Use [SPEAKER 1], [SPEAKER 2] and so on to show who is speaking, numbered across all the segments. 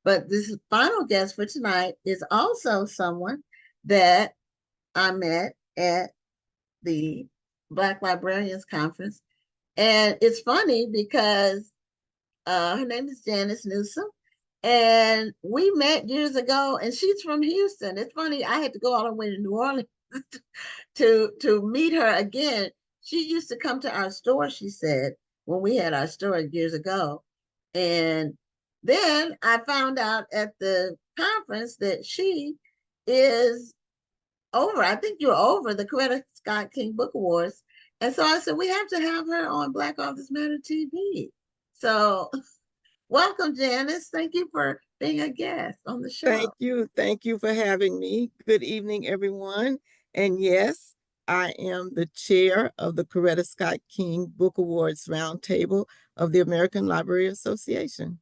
[SPEAKER 1] But this final guest for tonight is also someone that I met at the Black Librarians Conference. And it's funny because her name is Janice Newsum. And we met years ago, and she's from Houston. It's funny, I had to go all the way to New Orleans to meet her again. She used to come to our store, she said, when we had our store years ago. And then I found out at the conference that she is over. I think you're over the Coretta Scott King Book Awards. And so I said, we have to have her on Black Authors Matter TV. So welcome, Janice. Thank you for being a guest on the show.
[SPEAKER 2] Thank you. Thank you for having me. Good evening, everyone. And yes, I am the chair of the Coretta Scott King Book Awards Roundtable of the American Library Association.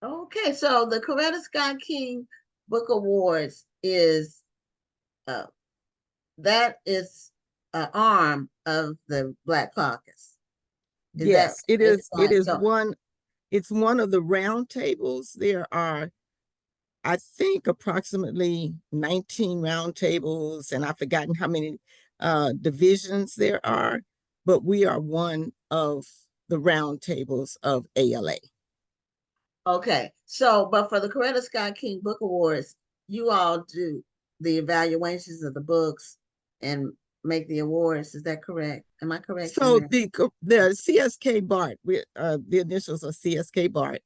[SPEAKER 1] Okay, so the Coretta Scott King Book Awards is that is an arm of the Black Caucus.
[SPEAKER 2] Yes, it is. It is one. It's one of the roundtables. There are, I think, approximately 19 roundtables, and I've forgotten how many divisions there are, but we are one of the roundtables of ALA.
[SPEAKER 1] Okay, so, but for the Coretta Scott King Book Awards, you all do the evaluations of the books and make the awards. Is that correct? Am I correct?
[SPEAKER 2] So the CSK BART, the initials are CSK BART.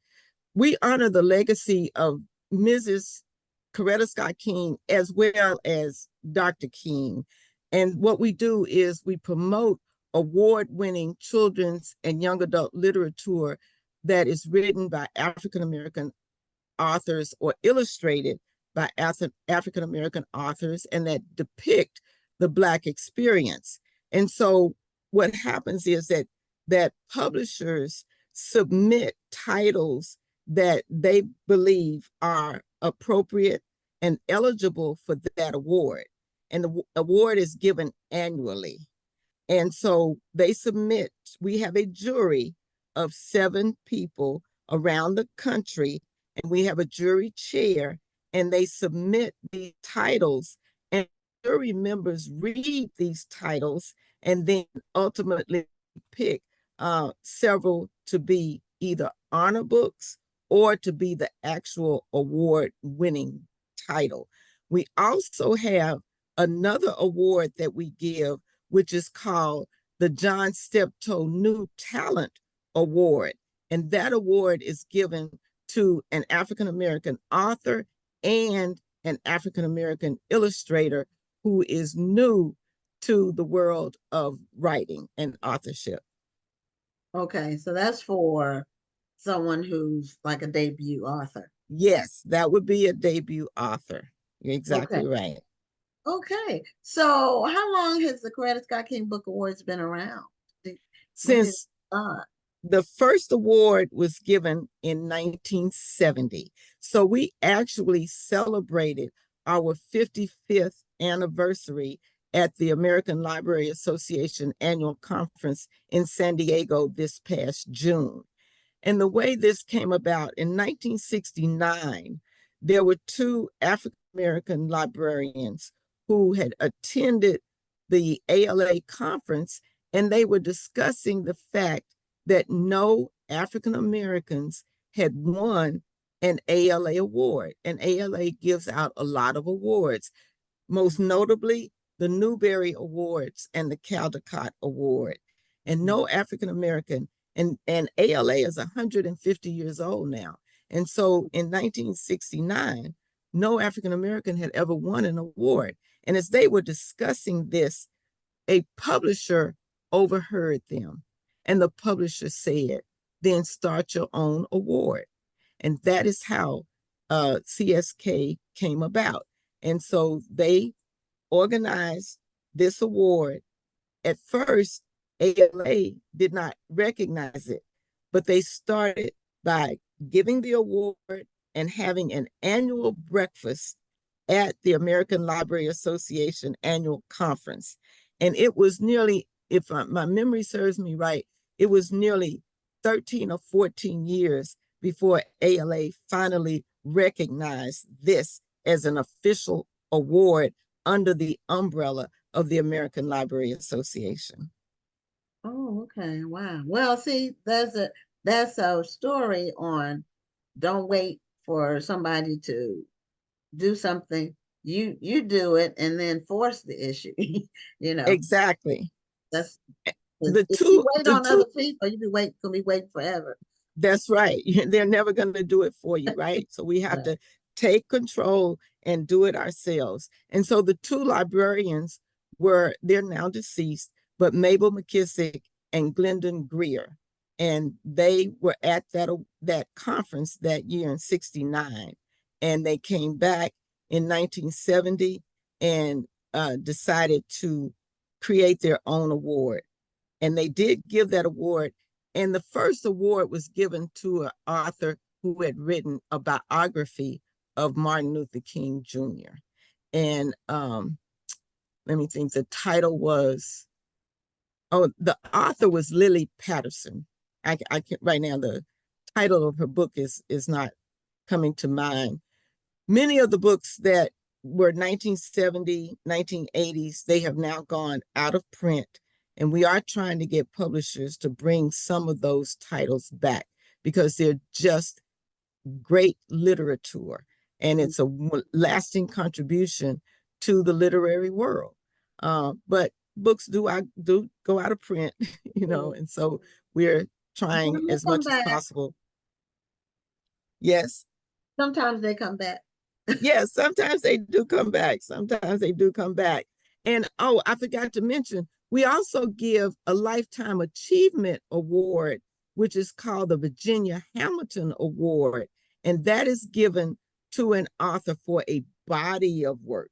[SPEAKER 2] We honor the legacy of Mrs. Coretta Scott King as well as Dr. King. And what we do is we promote award-winning children's and young adult literature that is written by African-American authors or illustrated by African-American authors and that depict the Black experience. And so what happens is that publishers submit titles that they believe are appropriate and eligible for that award. And the award is given annually. And so they submit, we have a jury of 7 people around the country, and we have a jury chair, and they submit these titles, and jury members read these titles and then ultimately pick several to be either honor books or to be the actual award-winning title. We also have another award that we give, which is called the John Steptoe New Talent Award. And that award is given to an African-American author and an African-American illustrator who is new to the world of writing and authorship.
[SPEAKER 1] Okay, so that's for someone who's like a debut author.
[SPEAKER 2] Yes, that would be a debut author. You're exactly right.
[SPEAKER 1] Okay, so how long has the Coretta Scott King Book Awards been around?
[SPEAKER 2] Since the first award was given in 1970. So we actually celebrated our 55th anniversary at the American Library Association annual conference in San Diego this past June. And the way this came about, in 1969, there were 2 African-American librarians who had attended the ALA conference, and they were discussing the fact that no African-Americans had won an ALA award. And ALA gives out a lot of awards, most notably the Newbery Awards and the Caldecott Award. And no African-American, and ALA is 150 years old now. And so in 1969, no African-American had ever won an award. And as they were discussing this, a publisher overheard them. And the publisher said, then start your own award. And that is how CSK came about. And so they organized this award. At first, ALA did not recognize it, but they started by giving the award and having an annual breakfast at the American Library Association annual conference. And it was nearly, if my memory serves me right, it was nearly 13 or 14 years before ALA finally recognize this as an official award under the umbrella of the American Library Association.
[SPEAKER 1] Oh, okay. Wow. Well, see, that's a story on don't wait for somebody to do something. You do it and then force the issue. You know,
[SPEAKER 2] Exactly.
[SPEAKER 1] that's
[SPEAKER 2] The
[SPEAKER 1] if you
[SPEAKER 2] two,
[SPEAKER 1] wait
[SPEAKER 2] the
[SPEAKER 1] on
[SPEAKER 2] two
[SPEAKER 1] other people, you gonna be waiting forever.
[SPEAKER 2] That's right. They're never going to do it for you, right? So we have
[SPEAKER 1] Right.
[SPEAKER 2] to take control and do it ourselves. And so the two librarians they're now deceased, but Mabel McKissick and Glendon Greer. And they were at that conference that year in 69. And they came back in 1970 and decided to create their own award. And they did give that award. And the first award was given to an author who had written a biography of Martin Luther King Jr. And let me think, the title was, the author was Lily Patterson. I can't right now, the title of her book is not coming to mind. Many of the books that were 1970, 1980s, they have now gone out of print. And we are trying to get publishers to bring some of those titles back because they're just great literature. And it's a lasting contribution to the literary world. But books do go out of print, and so we're trying
[SPEAKER 1] They
[SPEAKER 2] as
[SPEAKER 1] come
[SPEAKER 2] much as
[SPEAKER 1] back.
[SPEAKER 2] possible. Yes.
[SPEAKER 1] Sometimes they come back.
[SPEAKER 2] Yes, sometimes they do come back. Sometimes they do come back. And I forgot to mention, we also give a Lifetime Achievement Award, which is called the Virginia Hamilton Award. And that is given to an author for a body of work.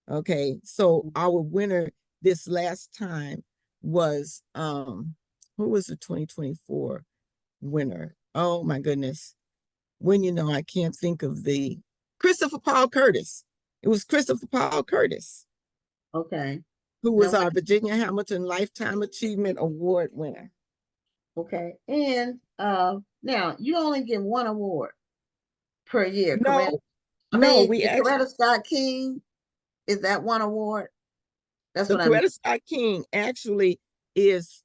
[SPEAKER 2] Okay. So our winner this last time was who was the 2024 winner? Oh my goodness. I can't think of the Christopher Paul Curtis. It was Christopher Paul Curtis,
[SPEAKER 1] Okay.
[SPEAKER 2] who was
[SPEAKER 1] Now,
[SPEAKER 2] our Virginia Hamilton Lifetime Achievement Award winner.
[SPEAKER 1] okay. And now you only get one award per year, correct?
[SPEAKER 2] No,
[SPEAKER 1] I
[SPEAKER 2] no,
[SPEAKER 1] mean,
[SPEAKER 2] we
[SPEAKER 1] the
[SPEAKER 2] actually,
[SPEAKER 1] Coretta Scott King, is that one award? That's
[SPEAKER 2] the
[SPEAKER 1] what I mean.
[SPEAKER 2] Coretta Scott King actually is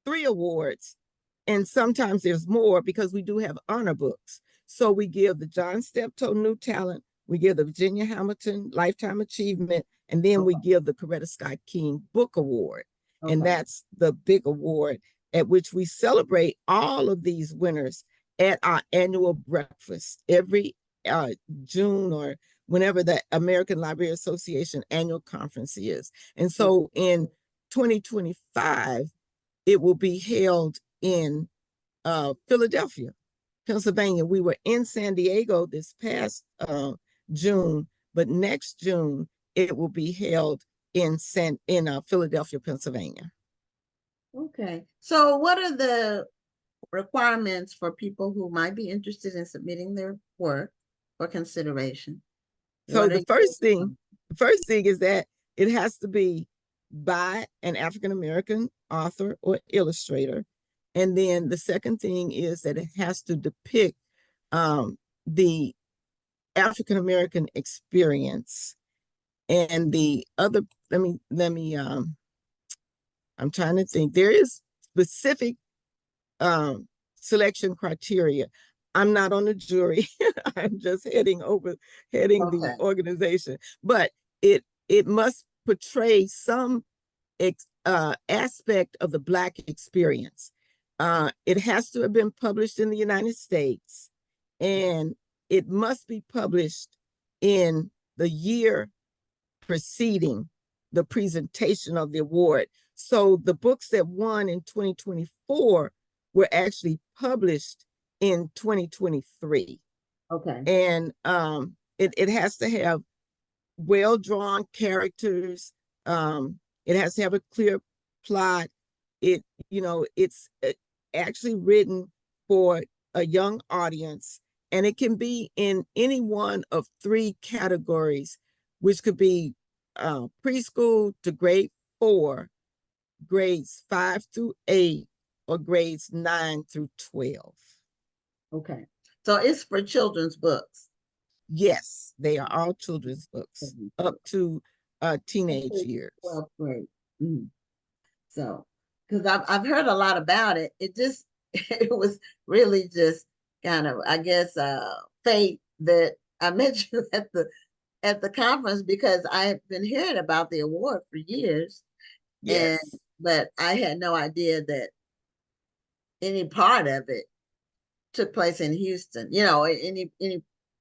[SPEAKER 2] 3 awards, and sometimes there's more because we do have honor books. So we give the John Steptoe New Talent, we give the Virginia Hamilton Lifetime Achievement, and then we give the Coretta Scott King Book Award. And
[SPEAKER 1] Okay.
[SPEAKER 2] that's the big award at which we celebrate all of these winners at our annual breakfast every June or whenever the American Library Association annual conference is. And so in 2025, it will be held in Philadelphia, Pennsylvania. We were in San Diego this past June, but next June it will be held in Philadelphia, Pennsylvania.
[SPEAKER 1] Okay. So what are the requirements for people who might be interested in submitting their work for consideration?
[SPEAKER 2] So
[SPEAKER 1] What are
[SPEAKER 2] the first thing is that it has to be by an African American author or illustrator. And then the second thing is that it has to depict the African American experience. And the other, I'm trying to think. There is specific selection criteria. I'm not on the jury. I'm just heading the
[SPEAKER 1] okay.
[SPEAKER 2] organization, but it must portray some aspect of the Black experience. It has to have been published in the United States, and it must be published in the year preceding the presentation of the award. So the books that won in 2024 were actually published in 2023.
[SPEAKER 1] Okay.
[SPEAKER 2] And it has to have well-drawn characters. It has to have a clear plot. It's actually written for a young audience, and it can be in any one of 3 categories, which could be preschool to grade 4, grades 5 through 8, or grades 9 through 12.
[SPEAKER 1] Okay. So it's for children's books.
[SPEAKER 2] Yes, they are all children's books
[SPEAKER 1] Children's
[SPEAKER 2] up
[SPEAKER 1] books.
[SPEAKER 2] to teenage
[SPEAKER 1] Until
[SPEAKER 2] years.
[SPEAKER 1] 12th grade. Mhm. So, because I've heard a lot about it. It just it was really just kind of, I guess, fate that I met you at the conference, because I had been hearing about the award for years, and
[SPEAKER 2] Yes,
[SPEAKER 1] but I had no idea that any part of it took place in Houston. You know,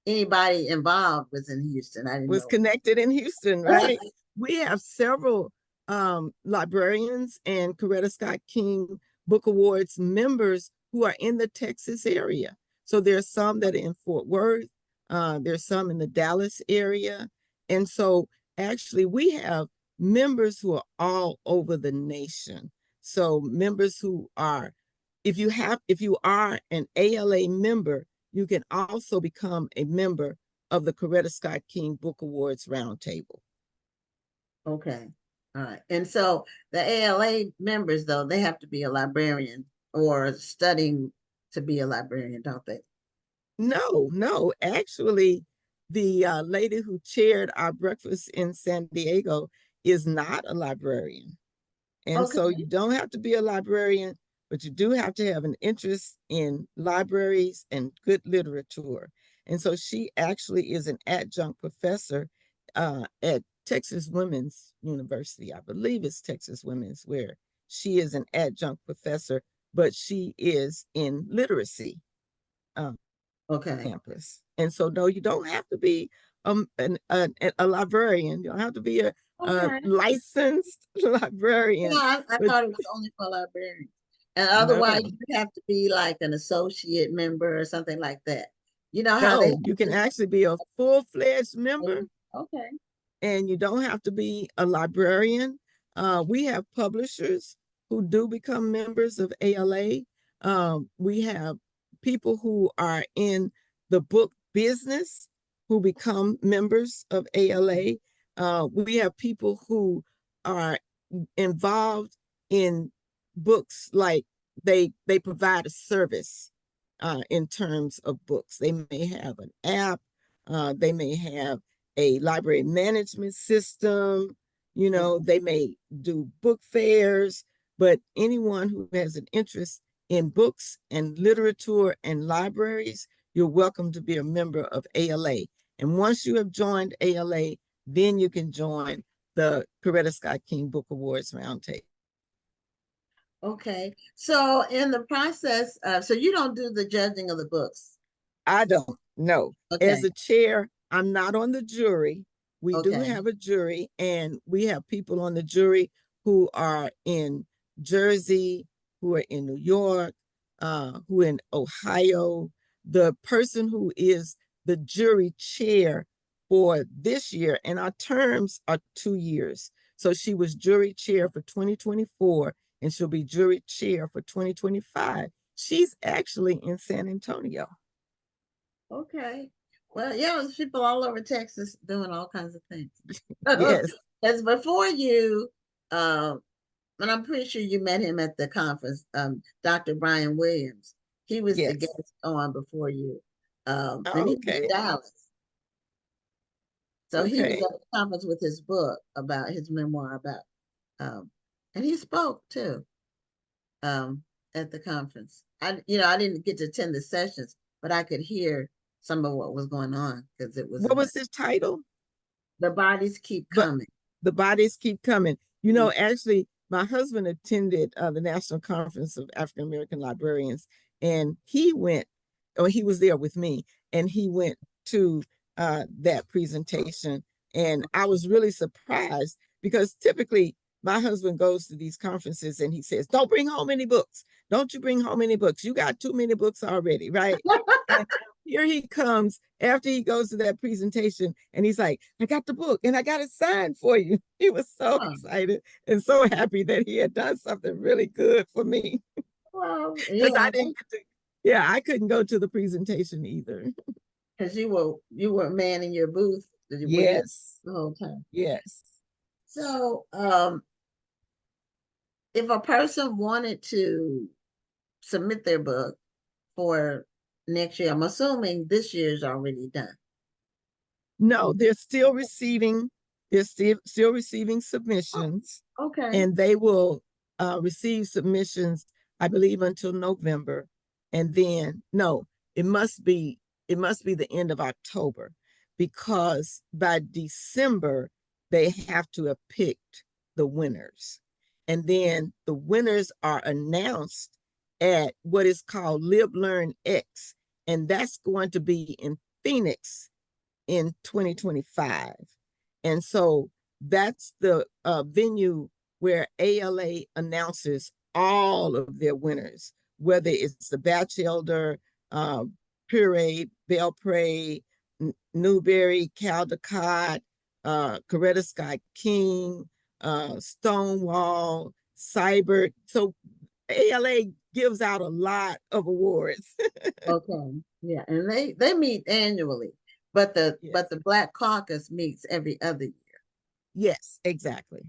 [SPEAKER 1] anybody involved was in Houston. I didn't
[SPEAKER 2] was
[SPEAKER 1] know.
[SPEAKER 2] connected in Houston, right? We have several librarians and Coretta Scott King Book Awards members who are in the Texas area. So there's some that are in Fort Worth, there's some in the Dallas area. And so actually we have members who are all over the nation. So members who are, if you are an ALA member, you can also become a member of the Coretta Scott King Book Awards Roundtable.
[SPEAKER 1] Okay. All right. And so the ALA members, though, they have to be a librarian or studying to be a librarian, don't they?
[SPEAKER 2] No, no, actually, the lady who chaired our breakfast in San Diego is not a librarian. And so
[SPEAKER 1] Okay.
[SPEAKER 2] you don't have to be a librarian, but you do have to have an interest in libraries and good literature. And so she actually is an adjunct professor at Texas Women's University. I believe it's Texas Women's, where she is an adjunct professor, but she is in literacy
[SPEAKER 1] Okay.
[SPEAKER 2] campus. And so, no, you don't have to be a librarian. You don't have to be a
[SPEAKER 1] Okay.
[SPEAKER 2] licensed librarian,
[SPEAKER 1] I
[SPEAKER 2] but
[SPEAKER 1] thought it was only for librarians. And otherwise,
[SPEAKER 2] no,
[SPEAKER 1] you have to be like an associate member or something like that. You know how they
[SPEAKER 2] no, you can actually be a full-fledged member,
[SPEAKER 1] okay.
[SPEAKER 2] and you don't have to be a librarian. We have publishers who do become members of ALA. We have people who are in the book business who become members of ALA. We have people who are involved in books, like they provide a service in terms of books. They may have an app, they may have a library management system, you know, they may do book fairs, but anyone who has an interest in books and literature and libraries, you're welcome to be a member of ALA. And once you have joined ALA, then you can join the Coretta Scott King Book Awards Roundtable.
[SPEAKER 1] Okay. So in the process, so you don't do the judging of the books.
[SPEAKER 2] I don't know. As
[SPEAKER 1] Okay.
[SPEAKER 2] a chair, I'm not on the jury. We do
[SPEAKER 1] Okay.
[SPEAKER 2] have a jury, and we have people on the jury who are in Jersey, who are in New York, who are in Ohio. The person who is the jury chair for this year, and our terms are 2 years. So she was jury chair for 2024, and she'll be jury chair for 2025. She's actually in San Antonio.
[SPEAKER 1] Okay. Well, yeah, there's people all over Texas doing all kinds of things.
[SPEAKER 2] Yes,
[SPEAKER 1] As before you, um, and I'm pretty sure you met him at the conference, Dr. Brian Williams. He was the
[SPEAKER 2] yes.
[SPEAKER 1] guest on before you. And
[SPEAKER 2] Oh,
[SPEAKER 1] he was in
[SPEAKER 2] okay,
[SPEAKER 1] Dallas. So he was
[SPEAKER 2] okay.
[SPEAKER 1] at the conference with his book about his memoir about, and he spoke too, um, at the conference. I didn't get to attend the sessions, but I could hear some of what was going on because it was
[SPEAKER 2] What
[SPEAKER 1] in
[SPEAKER 2] was his title?
[SPEAKER 1] the bodies keep
[SPEAKER 2] But
[SPEAKER 1] coming.
[SPEAKER 2] the bodies keep coming. You
[SPEAKER 1] Mhm.
[SPEAKER 2] know, actually, my husband attended the National Conference of African American Librarians, and he went, or he was there with me, and he went to that presentation. And I was really surprised because typically my husband goes to these conferences and he says, "Don't bring home any books. Don't you bring home any books. You got too many books already," right? And here he comes after he goes to that presentation and he's like, "I got the book and I got it signed for you." He was so
[SPEAKER 1] Oh,
[SPEAKER 2] excited and so happy that he had done something really good for me,
[SPEAKER 1] well,
[SPEAKER 2] because I
[SPEAKER 1] yeah,
[SPEAKER 2] didn't get to, yeah, I couldn't go to the presentation either.
[SPEAKER 1] because you were manning your booth. Were you
[SPEAKER 2] Yes,
[SPEAKER 1] the whole time?
[SPEAKER 2] yes.
[SPEAKER 1] So, if a person wanted to submit their book for next year, I'm assuming this year's already done.
[SPEAKER 2] No, they're still receiving
[SPEAKER 1] Oh,
[SPEAKER 2] submissions,
[SPEAKER 1] okay.
[SPEAKER 2] and they will receive submissions, I believe, until November. And then no, it must be the end of October, because by December they have to have picked the winners. And then the winners are announced at what is called Live Learn X, and that's going to be in Phoenix in 2025. And so that's the venue where ALA announces all of their winners, whether it's the Batchelder, uh, Puree, Belpre, Newberry, Caldecott, Coretta Scott King, Stonewall, Cybert. So ALA gives out a lot of awards.
[SPEAKER 1] Okay. Yeah. And they meet annually, but
[SPEAKER 2] Yes.
[SPEAKER 1] the Black Caucus meets every other year.
[SPEAKER 2] Yes, exactly.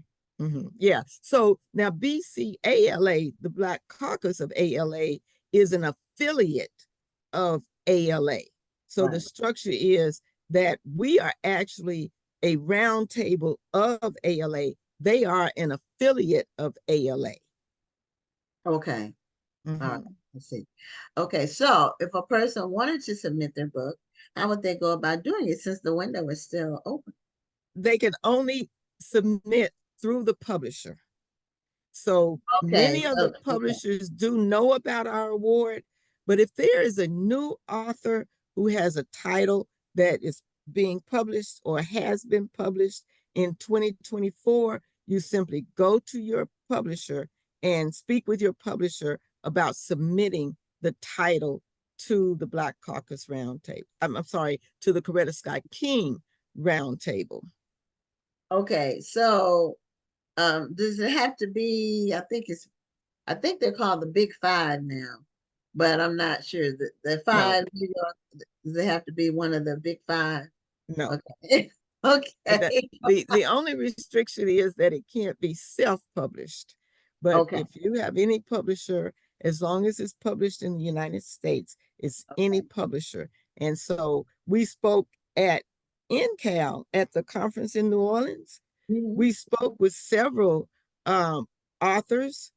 [SPEAKER 2] Yeah. So now BCALA, the Black Caucus of ALA, is an affiliate of ALA. So the
[SPEAKER 1] Right.
[SPEAKER 2] structure is that we are actually a roundtable of ALA. They are an affiliate of ALA.
[SPEAKER 1] Okay. All right.
[SPEAKER 2] Mhm.
[SPEAKER 1] Let's see. Okay. So if a person wanted to submit their book, how would they go about doing it since the window is still open?
[SPEAKER 2] They can only submit through the publisher. So
[SPEAKER 1] Okay.
[SPEAKER 2] many of the
[SPEAKER 1] So, okay.
[SPEAKER 2] publishers do know about our award, but if there is a new author who has a title that is being published or has been published in 2024, you simply go to your publisher and speak with your publisher about submitting the title to the Black Caucus Roundtable. I'm sorry, to the Coretta Scott King Roundtable.
[SPEAKER 1] Okay. So does it have to be, I think they're called the Big Five now, but I'm not sure. The
[SPEAKER 2] No,
[SPEAKER 1] five, New York, does it have to be one of the Big Five?
[SPEAKER 2] no.
[SPEAKER 1] Okay.
[SPEAKER 2] That
[SPEAKER 1] Okay.
[SPEAKER 2] the only restriction is that it can't be self-published. But
[SPEAKER 1] Okay.
[SPEAKER 2] if you have any publisher, as long as it's published in the United States, it's any
[SPEAKER 1] Okay.
[SPEAKER 2] publisher. And so we spoke at NCAL at the conference in New Orleans.
[SPEAKER 1] Mhm.
[SPEAKER 2] We spoke with several um, authors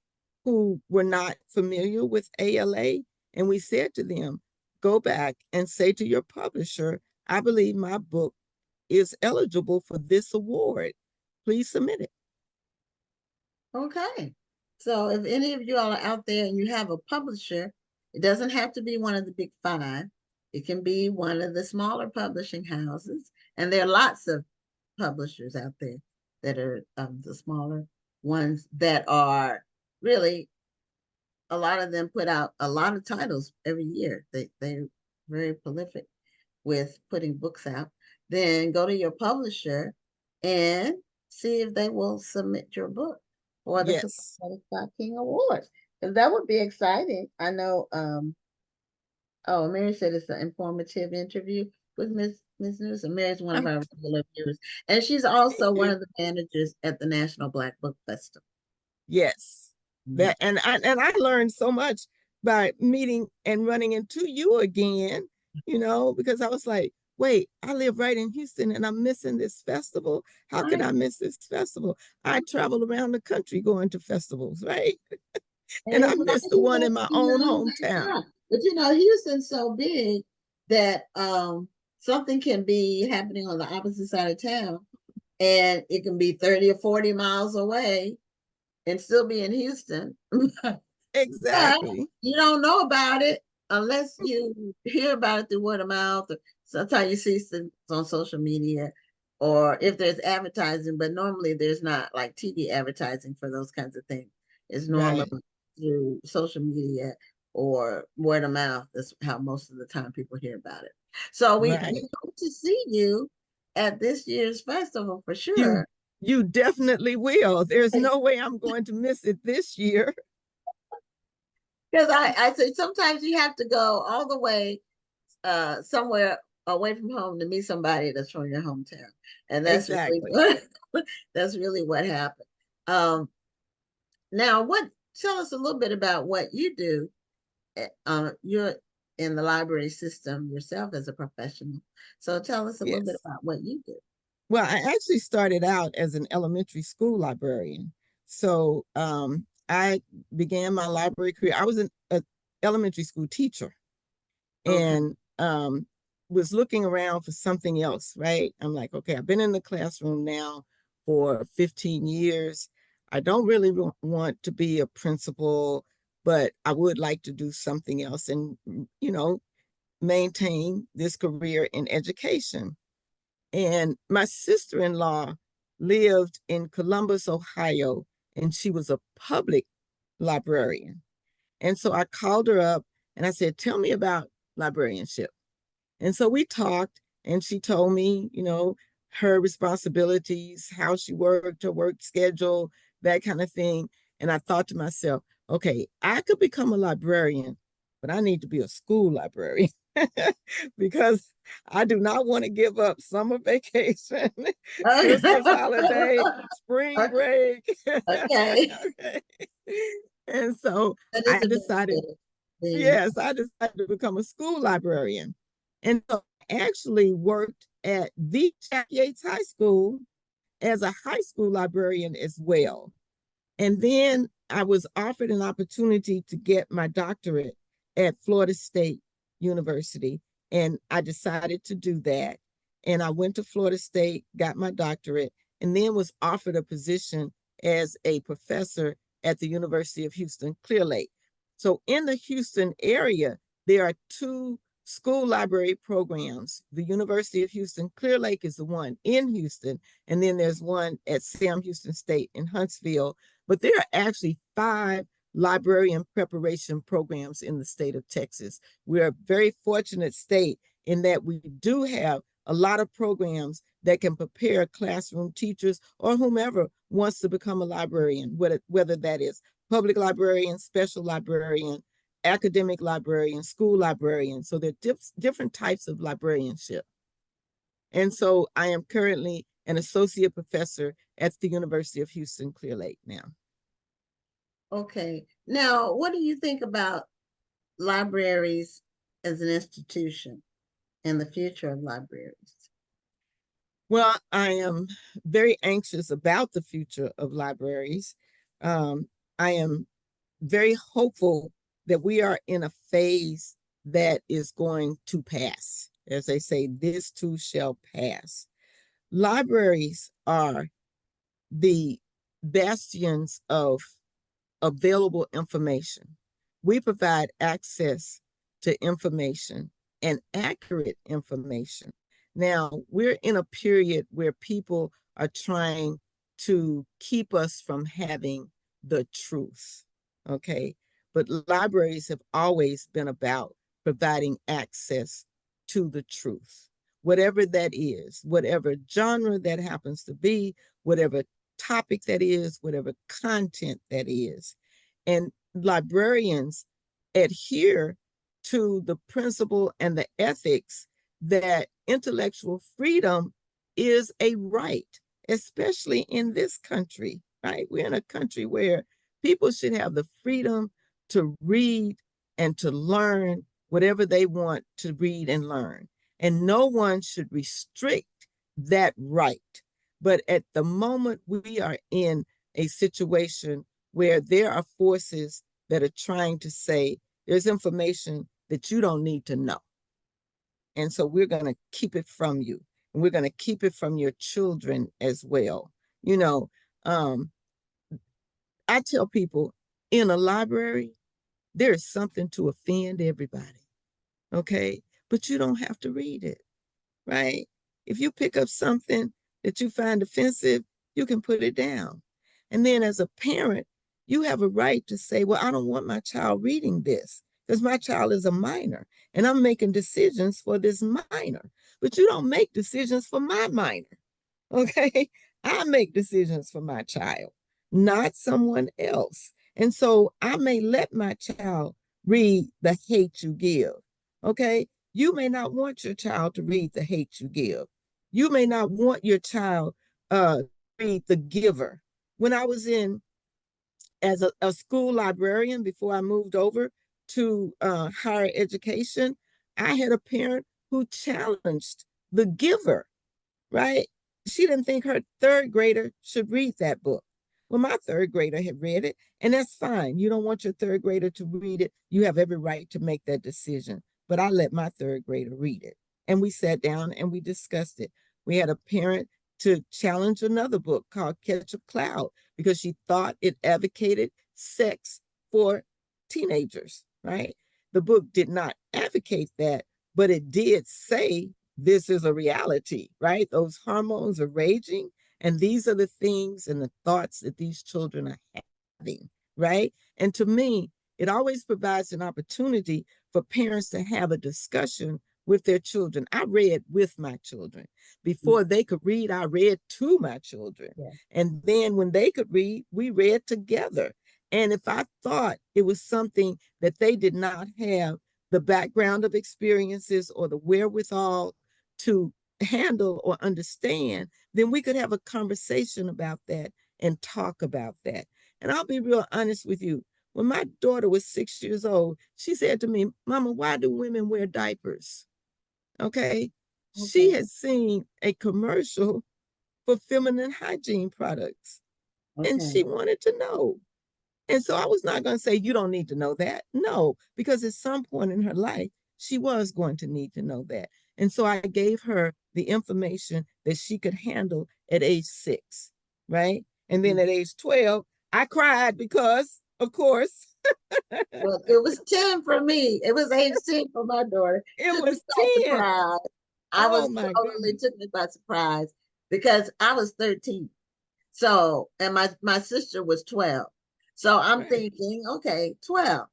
[SPEAKER 2] who were not familiar with ALA, and we said to them, go back and say to your publisher, I believe my book is eligible for this award. Please submit it.
[SPEAKER 1] Okay. So if any of you all are out there and you have a publisher, it doesn't have to be one of the Big Five. It can be one of the smaller publishing houses. And there are lots of publishers out there that are the smaller ones that are really, a lot of them put out a lot of titles every year. They're very prolific with putting books out. Then go to your publisher and see if they will submit your book for the
[SPEAKER 2] Yes.
[SPEAKER 1] Coretta Scott King Awards. And that would be exciting. I know oh, Mary said it's an informative interview with Miss Newsum. Mary's one of
[SPEAKER 2] Um,
[SPEAKER 1] our regular viewers. And she's also
[SPEAKER 2] thank
[SPEAKER 1] one
[SPEAKER 2] you.
[SPEAKER 1] of the managers at the National Black Book Festival.
[SPEAKER 2] Yes.
[SPEAKER 1] Mhm.
[SPEAKER 2] And I learned so much by meeting and running into you again, because I was like, wait, I live right in Houston and I'm missing this festival. How could
[SPEAKER 1] Right.
[SPEAKER 2] I miss this festival? I travel around the country going to festivals, right?
[SPEAKER 1] And
[SPEAKER 2] And I
[SPEAKER 1] it's
[SPEAKER 2] missed the
[SPEAKER 1] nice
[SPEAKER 2] one
[SPEAKER 1] that
[SPEAKER 2] in my
[SPEAKER 1] you're
[SPEAKER 2] own
[SPEAKER 1] on the same
[SPEAKER 2] hometown.
[SPEAKER 1] time. But Houston's so big that something can be happening on the opposite side of town and it can be 30 or 40 miles away and still be in Houston. But
[SPEAKER 2] Exactly.
[SPEAKER 1] you don't know about it unless you hear about it through word of mouth, or sometimes you see things on social media, or if there's advertising, but normally there's not like TV advertising for those kinds of things. It's normally
[SPEAKER 2] Right.
[SPEAKER 1] through social media or word of mouth. That's how most of the time people hear about it. So we
[SPEAKER 2] Right.
[SPEAKER 1] hope to see you at this year's festival for
[SPEAKER 2] You
[SPEAKER 1] sure.
[SPEAKER 2] you definitely will. There's no way I'm going to miss it this year.
[SPEAKER 1] Because I say sometimes you have to go all the way somewhere away from home to meet somebody that's from your hometown. And that's really
[SPEAKER 2] Exactly.
[SPEAKER 1] what that's really what happened. Um now what tell us a little bit about what you do. You're in the library system yourself as a professional. So tell us a little bit
[SPEAKER 2] Yes.
[SPEAKER 1] about what you do.
[SPEAKER 2] Well, I actually started out as an elementary school librarian. So I began my library career. I was an elementary school teacher
[SPEAKER 1] Okay.
[SPEAKER 2] and was looking around for something else, right? I'm like, okay, I've been in the classroom now for 15 years. I don't really want to be a principal, but I would like to do something else and, maintain this career in education. And my sister-in-law lived in Columbus, Ohio, and she was a public librarian. And so I called her up and I said, tell me about librarianship. And so we talked, and she told me, her responsibilities, how she worked, her work schedule, that kind of thing. And I thought to myself, okay, I could become a librarian, but I need to be a school librarian because I do not want to give up summer vacation, Christmas holiday, spring
[SPEAKER 1] Okay.
[SPEAKER 2] break.
[SPEAKER 1] Okay.
[SPEAKER 2] Okay. And so
[SPEAKER 1] That is
[SPEAKER 2] I
[SPEAKER 1] a
[SPEAKER 2] decided,
[SPEAKER 1] benefit. The
[SPEAKER 2] yes, I decided to become a school librarian. And so I actually worked at the Jack Yates High School as a high school librarian as well. And then I was offered an opportunity to get my doctorate at Florida State University. And I decided to do that. And I went to Florida State, got my doctorate, and then was offered a position as a professor at the University of Houston, Clear Lake. So in the Houston area, there are two school library programs. The University of Houston, Clear Lake is the one in Houston, and then there's one at Sam Houston State in Huntsville. But there are actually 5 librarian preparation programs in the state of Texas. We're a very fortunate state in that we do have a lot of programs that can prepare classroom teachers or whomever wants to become a librarian, whether that is public librarian, special librarian, academic librarian, school librarian. So there are different types of librarianship. And so I am currently an associate professor at the University of Houston, Clear Lake now.
[SPEAKER 1] Okay. Now, what do you think about libraries as an institution and the future of libraries?
[SPEAKER 2] Well, I am very anxious about the future of libraries. I am very hopeful that we are in a phase that is going to pass. As they say, this too shall pass. Libraries are the bastions of available information. We provide access to information and accurate information. Now, we're in a period where people are trying to keep us from having the truth, okay? But libraries have always been about providing access to the truth, whatever that is, whatever genre that happens to be, whatever topic that is, whatever content that is. And librarians adhere to the principle and the ethics that intellectual freedom is a right, especially in this country, right? We're in a country where people should have the freedom to read and to learn whatever they want to read and learn. And no one should restrict that right. But at the moment, we are in a situation where there are forces that are trying to say there's information that you don't need to know. And so we're going to keep it from you. And we're going to keep it from your children as well. You know, um, I tell people in a library, there's something to offend everybody. Okay. But you don't have to read it, right? If you pick up something that you find offensive, you can put it down. And then as a parent, you have a right to say, well, I don't want my child reading this because my child is a minor and I'm making decisions for this minor. But you don't make decisions for my minor. Okay. I make decisions for my child, not someone else. And so I may let my child read The Hate You Give. Okay. You may not want your child to read The Hate You Give. You may not want your child to read The Giver. When I was in as a school librarian before I moved over to higher education, I had a parent who challenged the giver, right? She didn't think her third grader should read that book. Well, my third grader had read it, and that's fine. You don't want your third grader to read it. You have every right to make that decision. But I let my third grader read it. And we sat down and we discussed it. We had a parent to challenge another book called Catch a Cloud because she thought it advocated sex for teenagers, right? The book did not advocate that, but it did say this is a reality, right? Those hormones are raging, and these are the things and the thoughts that these children are having, right? And to me, it always provides an opportunity for parents to have a discussion with their children. I read with my children. Before they could read, I read to my children.
[SPEAKER 1] Yeah.
[SPEAKER 2] And then when they could read, we read together. And if I thought it was something that they did not have the background of experiences or the wherewithal to handle or understand, then we could have a conversation about that and talk about that. And I'll be real honest with you. When my daughter was 6 years old, she said to me, Mama, why do women wear diapers? Okay. She
[SPEAKER 1] Okay.
[SPEAKER 2] had seen a commercial for feminine hygiene products and
[SPEAKER 1] Okay.
[SPEAKER 2] she wanted to know. And so I was not going to say, you don't need to know that. No, because at some point in her life, she was going to need to know that. And so I gave her the information that she could handle at age 6, right? And then at age 12, I cried because, of course,
[SPEAKER 1] Well, it was 10 for me. It was age 10 for my daughter.
[SPEAKER 2] it
[SPEAKER 1] Took me
[SPEAKER 2] was
[SPEAKER 1] by
[SPEAKER 2] 10.
[SPEAKER 1] surprise. I
[SPEAKER 2] Oh
[SPEAKER 1] was
[SPEAKER 2] my
[SPEAKER 1] totally
[SPEAKER 2] goodness.
[SPEAKER 1] took me by surprise because I was 13. So, and my sister was 12. So I'm
[SPEAKER 2] Right,
[SPEAKER 1] thinking, okay, 12,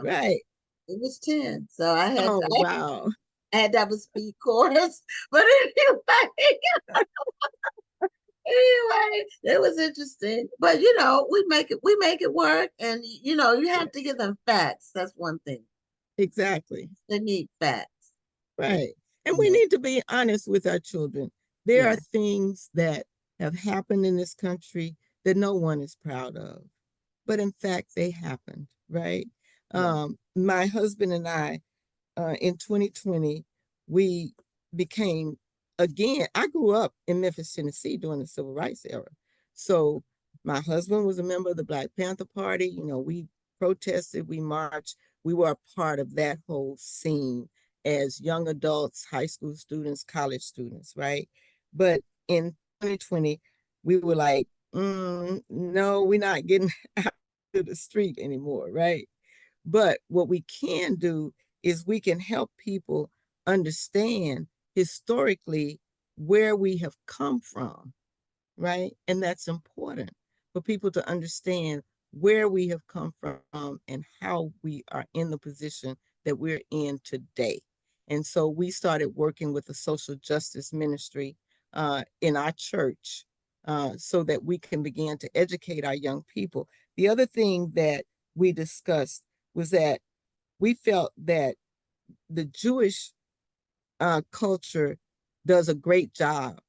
[SPEAKER 2] right.
[SPEAKER 1] it was 10. So I had
[SPEAKER 2] Oh,
[SPEAKER 1] to,
[SPEAKER 2] wow.
[SPEAKER 1] I had to have a speed course. But anyway, anyway, it was interesting. But we make it work. And you have to
[SPEAKER 2] Yes,
[SPEAKER 1] give them facts. That's one thing.
[SPEAKER 2] exactly.
[SPEAKER 1] They need facts.
[SPEAKER 2] Right. And we
[SPEAKER 1] Yeah.
[SPEAKER 2] need to be honest with our children. There are
[SPEAKER 1] Yeah.
[SPEAKER 2] things that have happened in this country that no one is proud of, but in fact, they happened, right?
[SPEAKER 1] Yeah.
[SPEAKER 2] My husband and I, in 2020, we became, again, I grew up in Memphis, Tennessee during the Civil Rights era. So my husband was a member of the Black Panther Party. We protested, we marched, we were a part of that whole scene as young adults, high school students, college students, right? But in 2020, we were like, no, we're not getting out to the street anymore, right? But what we can do is we can help people understand historically where we have come from, right? And that's important for people to understand where we have come from and how we are in the position that we're in today. And so we started working with the social justice ministry in our church so that we can begin to educate our young people. The other thing that we discussed was that we felt that the Jewish culture does a great job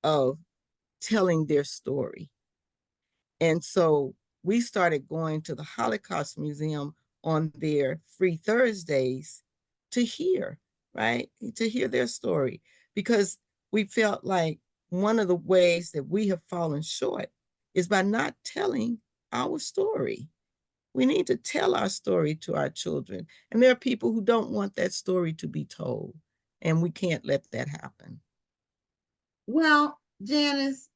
[SPEAKER 2] of telling their story. And so we started going to the Holocaust Museum on their free Thursdays to hear, right? To hear their story, because we felt like one of the ways that we have fallen short is by not telling our story. We need to tell our story to our children. And there are people who don't want that story to be told. And we can't let that happen.
[SPEAKER 1] Well, Janice,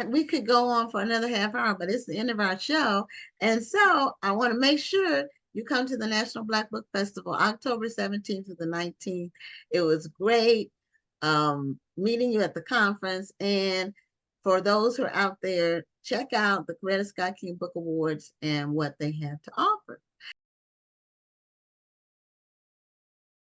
[SPEAKER 1] we could go on for another half hour, but it's the end of our show. And so I want to make sure you come to the National Black Book Festival, October 17th to the 19th. It was great meeting you at the conference. And for those who are out there, check out the Coretta Scott King Book Awards and what they have to offer.